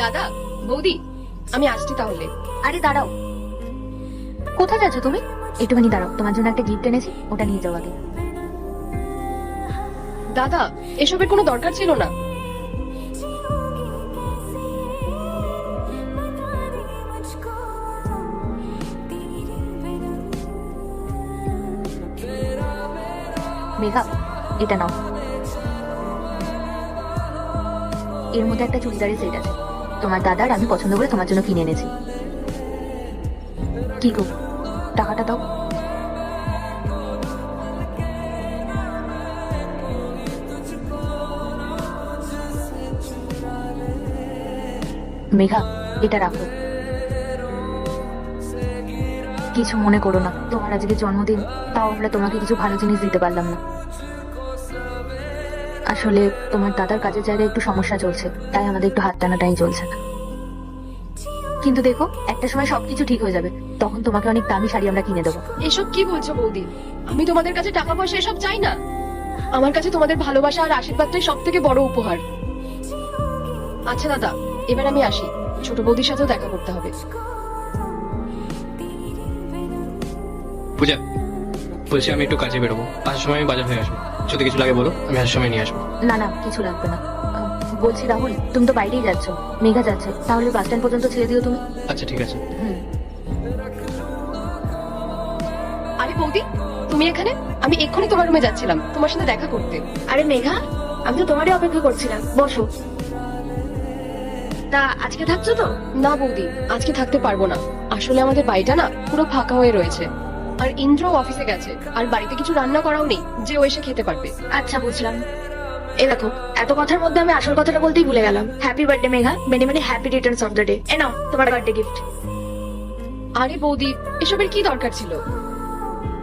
দাদা, বৌদি, আমি আসছি তাহলে। আরে দাঁড়াও, কোথায় যাচ্ছ তুমি? একটুখানি দাঁড়াও, তোমার জন্য একটা গিফট এনেছি, ওটা নিয়ে যাও আগে। দাদা, এসবের কোনো দরকার ছিল না। মেঘা, এটা নাও। এর মধ্যে একটা চুড়িদারের সেট আছে, তোমার দাদার আমি পছন্দ করে তোমার জন্য কিনে এনেছি। কি গো, টাকাটা দাও। মেঘা, এটা রাখো। কিছু মনে করো না, তোমার আজকে জন্মদিন, তাও আমরা তোমাকে কিছু ভালো জিনিস দিতে পারলাম না। আসলে তোমার দাদার কাজের জায়গায় একটু সমস্যা চলছে, তাই আমাদের একটু হাত টানাটাই চলছে। কিন্তু দেখো, একটা সময় সবকিছু ঠিক হয়ে যাবে, তখন তোমাকে অনেক দামি শাড়ি আমরা কিনে দেবো। এসব কি বলছো বৌদি? আমি তোমাদের কাছে টাকা পয়সা এসব চাই না। আমার কাছে তোমাদের ভালোবাসা আর আশীর্বাদটাই সব থেকে বড় উপহার। আচ্ছা দাদা, এবার আমি আসি, ছোট বৌদির সাথেও দেখা করতে হবে। পূজা, বলছি আমি একটু কাজে বেরোবো, আসার সময় আমি বাজার হয়ে আসবো। যদি কিছু লাগে বলো, আমি আসার সময় নিয়ে আসবো। না না, কিছু লাগবে না। বলছি রাহুল, তুমি তো বাইরেই যাচ্ছ, মেঘা যাচ্ছে, তাহলে বাস স্ট্যান্ড পর্যন্ত ছেড়ে দিও তুমি। আচ্ছা ঠিক আছে। আরে বৌদি, তুমি এখানে? আমি এক্ষুনি তোমার রুমে যাচ্ছিলাম তোমার সাথে দেখা করতে। আরে মেঘা, আমি তো তোমারই অপেক্ষা করছিলাম, বসো। তা আজকে থাকছো তো? না বৌদি, আজকে থাকতে পারবো না। আসলে আমাদের বাড়িটা না পুরো ফাঁকা হয়ে রয়েছে, আর ইন্দ্র অফিসে গেছে, আর বাড়িতে কিছু রান্না করাও নেই যে ও এসে খেতে পারবে। আচ্ছা বুঝলাম। এ দেখো, এত কথার মধ্যে আমি আসল কথাটা বলতেই ভুলে গেলাম। Happy birthday Megha, many many happy returns of the day. এ নাও তোমার বার্থডে গিফট। আরে বৌদি, এসবের কি দরকার ছিল?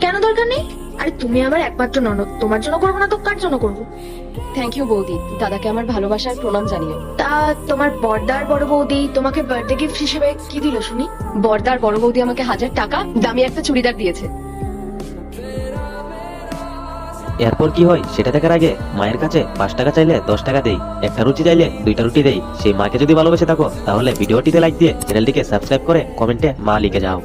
কেন দরকার নেই? আরে তুমি আমার একমাত্র ননদ, তোমার জন্য করবো না তো কার জন্য করবো? থ্যাংক ইউ বৌদি, দাদাকে আমার ভালোবাসার প্রণাম জানিও। তা তোমার বড়দার বড় বৌদি তোমাকে বার্থডে গিফট হিসেবে কি দিল শুনি? বর্দার বড় বৌদি আমাকে 1000 টাকা দামি একটা চুড়িদার দিয়েছে। এরপর কি হয় সেটা দেখার আগে মায়ের কাছে 5 টাকা চাইলে 10 টাকা দেই, একটা রুটি চাইলে 2টা রুটি দেই। সেই মাকে যদি ভালোবেসে থাকো তাহলে ভিডিওটিতে লাইক দিয়ে চ্যানেলটিকে সাবস্ক্রাইব করে কমেন্টে মা লিখে যাও।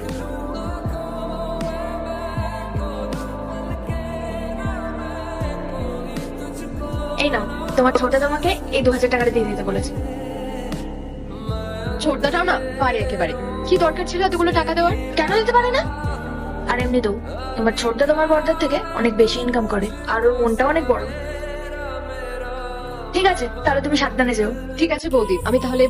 এই নাও, তোমার ছোট তোমাকে এই 2000 টাকাটা দিয়ে দিতে বলেছে। ছোটদাটাও না পারে একেবারে। কি দরকার ছিল এতগুলো টাকা দেওয়ার? কেন দিতে পারে না? আর এমনি তো তোমার ছোটদা তোমার বড়দার থেকে অনেক বেশি ইনকাম করে, আর ওর মনটা অনেক বড়। ঠিক আছে, তাহলে তুমি সাবধানে যেও। ঠিক আছে বৌদি, আমি তাহলে